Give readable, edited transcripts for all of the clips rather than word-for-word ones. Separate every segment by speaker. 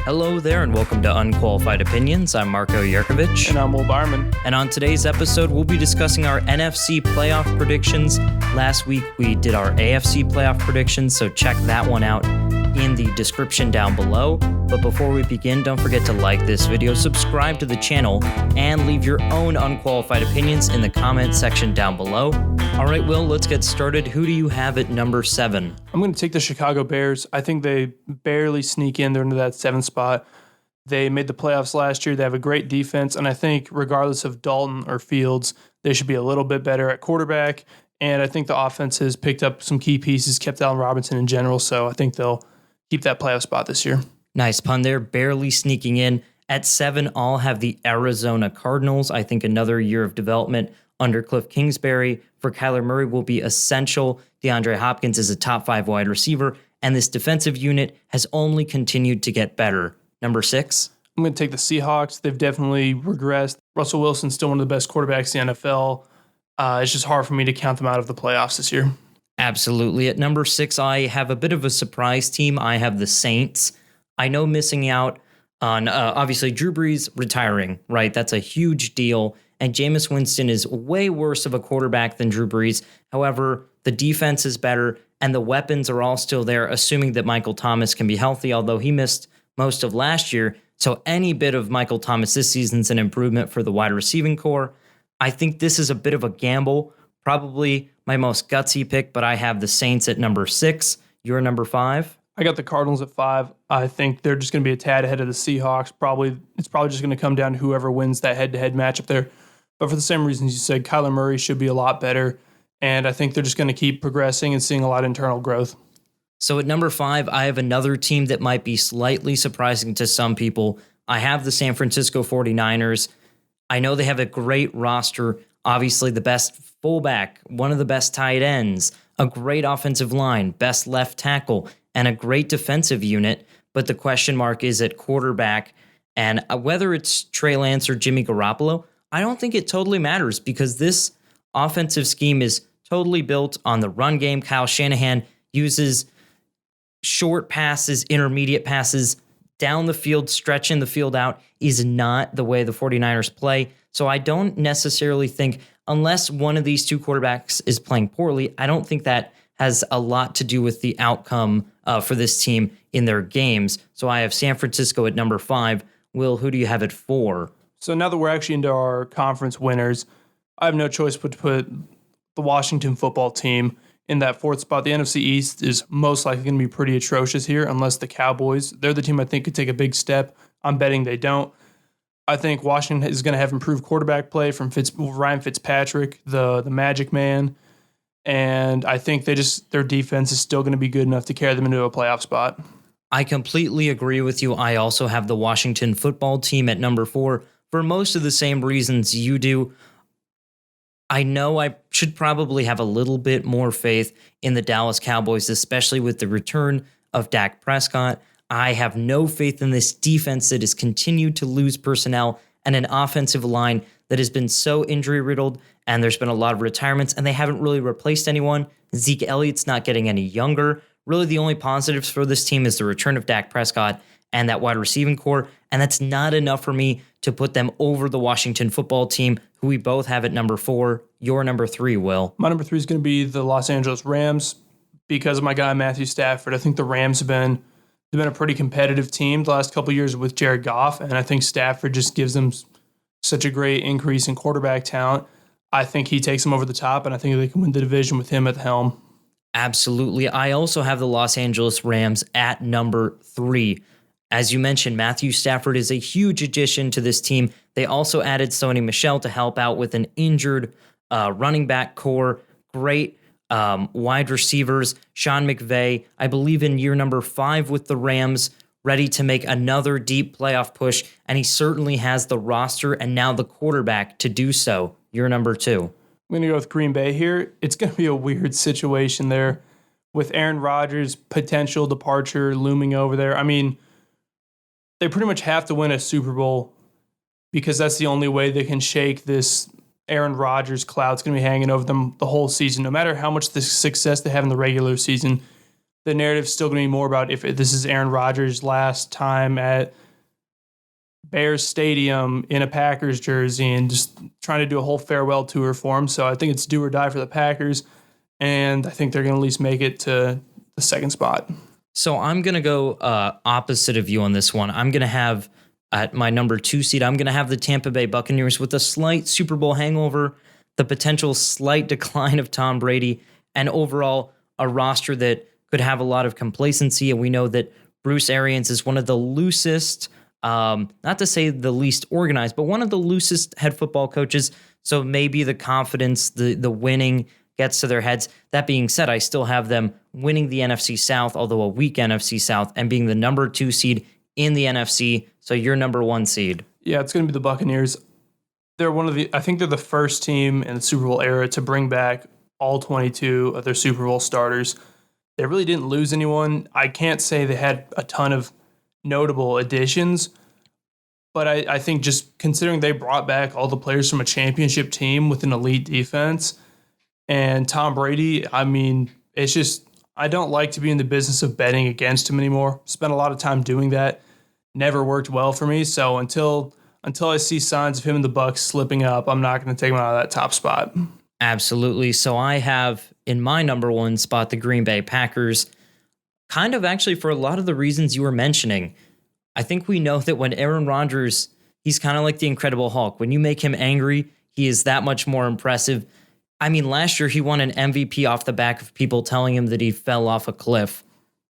Speaker 1: Hello there and welcome to Unqualified Opinions. I'm Marko Jerkovic.
Speaker 2: And I'm Beiermann.
Speaker 1: And on today's episode, we'll be discussing our NFC Playoff Predictions. Last week, we did our AFC Playoff Predictions, so check that one out in the description down below. But before we begin, don't forget to like this video, subscribe to the channel, and leave your own unqualified opinions in the comment section down below. All right, Will, let's get started. Who do you have at number 7?
Speaker 2: I'm going to take the Chicago Bears. I think they barely sneak in there into that 7th spot. They made the playoffs last year. They have a great defense, and I think regardless of Dalton or Fields, they should be a little bit better at quarterback. And I think the offense has picked up some key pieces, kept Allen Robinson in general, so I think they'll keep that playoff spot this year.
Speaker 1: Nice pun there, barely sneaking in. At 7, I'll have the Arizona Cardinals. I think another year of development under Cliff Kingsbury for Kyler Murray will be essential. DeAndre Hopkins is a top 5 wide receiver, and this defensive unit has only continued to get better. Number 6?
Speaker 2: I'm going to take the Seahawks. They've definitely regressed. Russell Wilson's still one of the best quarterbacks in the NFL. It's just hard for me to count them out of the playoffs this year.
Speaker 1: Absolutely. At number 6, I have a bit of a surprise team. I have the Saints. I know missing out on, obviously, Drew Brees retiring, right? That's a huge deal. And Jameis Winston is way worse of a quarterback than Drew Brees. However, the defense is better, and the weapons are all still there, assuming that Michael Thomas can be healthy, although he missed most of last year. So any bit of Michael Thomas this season is an improvement for the wide receiving core. I think this is a bit of a gamble, probably my most gutsy pick, but I have the Saints at number 6. You're number 5?
Speaker 2: I got the Cardinals at 5. I think they're just going to be a tad ahead of the Seahawks. It's probably just going to come down to whoever wins that head-to-head matchup there. But for the same reasons you said, Kyler Murray should be a lot better, and I think they're just going to keep progressing and seeing a lot of internal growth.
Speaker 1: So at number 5, I have another team that might be slightly surprising to some people. I have the San Francisco 49ers. I know they have a great roster, obviously the best fullback, one of the best tight ends, a great offensive line, best left tackle, and a great defensive unit. But the question mark is at quarterback. And whether it's Trey Lance or Jimmy Garoppolo, I don't think it totally matters because this offensive scheme is totally built on the run game. Kyle Shanahan uses short passes, intermediate passes, down the field, stretching the field out is not the way the 49ers play. So I don't necessarily think, unless one of these two quarterbacks is playing poorly, I don't think that has a lot to do with the outcome for this team in their games. So I have San Francisco at number 5. Will, who do you have at 4?
Speaker 2: So now that we're actually into our conference winners, I have no choice but to put the Washington football team in that 4th spot. The NFC East is most likely going to be pretty atrocious here unless the Cowboys, they're the team I think could take a big step. I'm betting they don't. I think Washington is going to have improved quarterback play from Ryan Fitzpatrick, the Magic Man. And I think their defense is still going to be good enough to carry them into a playoff spot.
Speaker 1: I completely agree with you. I also have the Washington football team at number 4 for most of the same reasons you do. I know I should probably have a little bit more faith in the Dallas Cowboys, especially with the return of Dak Prescott. I have no faith in this defense that has continued to lose personnel and an offensive line that has been so injury-riddled, and there's been a lot of retirements, and they haven't really replaced anyone. Zeke Elliott's not getting any younger. Really, the only positives for this team is the return of Dak Prescott and that wide receiving core, and that's not enough for me to put them over the Washington football team, who we both have at number 4. Your number 3, Will.
Speaker 2: My number 3 is going to be the Los Angeles Rams because of my guy Matthew Stafford. I think the Rams have been a pretty competitive team the last couple of years with Jared Goff, and I think Stafford just gives them such a great increase in quarterback talent. I think he takes them over the top, and I think they can win the division with him at the helm.
Speaker 1: Absolutely. I also have the Los Angeles Rams at number 3. As you mentioned, Matthew Stafford is a huge addition to this team. They also added Sony Michel to help out with an injured running back core. Great wide receivers. Sean McVay, I believe in year number 5 with the Rams, ready to make another deep playoff push, and he certainly has the roster and now the quarterback to do so. You're number 2.
Speaker 2: I'm going to go with Green Bay here. It's going to be a weird situation there with Aaron Rodgers' potential departure looming over there. I mean, they pretty much have to win a Super Bowl because that's the only way they can shake this Aaron Rodgers cloud's going to be hanging over them the whole season. No matter how much the success they have in the regular season, the narrative's still going to be more about if this is Aaron Rodgers' last time at Bears Stadium in a Packers jersey and just trying to do a whole farewell tour for him. So I think it's do or die for the Packers, and I think they're going to at least make it to the second spot.
Speaker 1: So I'm going to go opposite of you on this one. I'm going to have at my number 2 seed, I'm going to have the Tampa Bay Buccaneers with a slight Super Bowl hangover, the potential slight decline of Tom Brady, and overall a roster that could have a lot of complacency. And we know that Bruce Arians is one of the loosest, not to say the least organized, but one of the loosest head football coaches. So maybe the confidence, the winning gets to their heads. That being said, I still have them winning the NFC South, although a weak NFC South, and being the number 2 seed in the NFC. So you're number 1 seed.
Speaker 2: Yeah, it's going to be the Buccaneers. I think they're the first team in the Super Bowl era to bring back all 22 of their Super Bowl starters. They really didn't lose anyone. I can't say they had a ton of notable additions, but I think just considering they brought back all the players from a championship team with an elite defense and Tom Brady, I mean, it's just, I don't like to be in the business of betting against him anymore. Spent a lot of time doing that. Never worked well for me. So until I see signs of him and the Bucs slipping up, I'm not going to take him out of that top spot.
Speaker 1: Absolutely. So I have in my number 1 spot the Green Bay Packers, kind of actually for a lot of the reasons you were mentioning. I think we know that when Aaron Rodgers, he's kind of like the Incredible Hulk. When you make him angry, he is that much more impressive. I mean, last year he won an MVP off the back of people telling him that he fell off a cliff.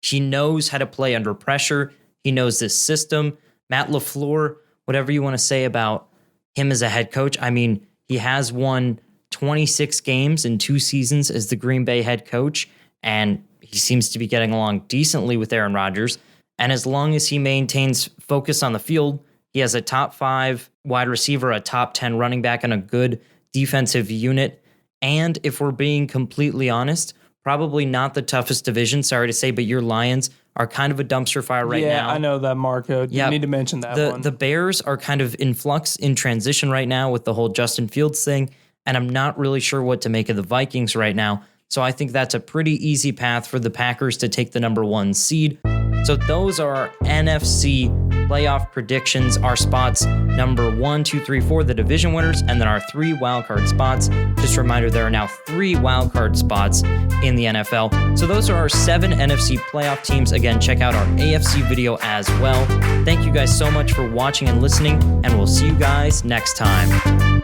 Speaker 1: He knows how to play under pressure. He knows this system. Matt LaFleur, whatever you want to say about him as a head coach, I mean, he has won 26 games in 2 seasons as the Green Bay head coach, and he seems to be getting along decently with Aaron Rodgers. And as long as he maintains focus on the field, he has a top 5 wide receiver, a top 10 running back, and a good defensive unit. And if we're being completely honest, probably not the toughest division, sorry to say, but your Lions are kind of a dumpster fire right now.
Speaker 2: Yeah, I know that, Marko. You need to mention that one.
Speaker 1: The Bears are kind of in flux, in transition right now with the whole Justin Fields thing, and I'm not really sure what to make of the Vikings right now. So I think that's a pretty easy path for the Packers to take the number 1 seed. So those are our NFC playoff predictions, our spots number 1, 2, 3, 4, the division winners, and then our 3 wildcard spots. Just a reminder, there are now 3 wildcard spots in the NFL. So those are our 7 NFC playoff teams. Again, check out our AFC video as well. Thank you guys so much for watching and listening, and we'll see you guys next time.